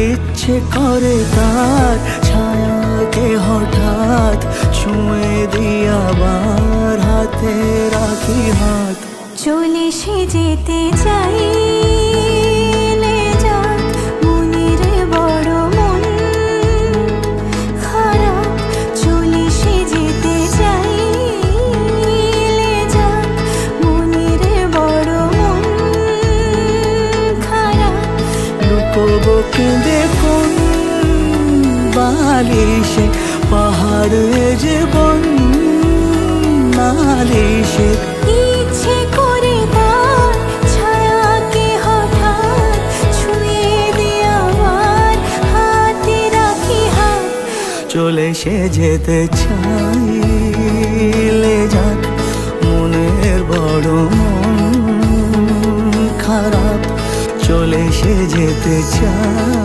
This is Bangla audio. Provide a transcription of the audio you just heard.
ইচ্ছে করে তার ছায়াকে হঠাৎ ছুঁয়ে দিয়ে আবার হাতে রাখি হাত। চলে সে যেতে চাই যাক মনের বড় মন খারাপ। চলে সে যেতে চাই যাক মনের বড় মন খারাপ। লুকোবো কেঁদে কোন বালিশে পাহাড়ে জীবন নালিশে। ইচ্ছে করে তার ছায়াকে হঠাৎ ছুঁয়ে দিয়ে আমার হাতে রাখি হাত। চলে সে যেতে চাইলে যাক মনের বড় মন খারাপ। চলে সে যেতে চায়।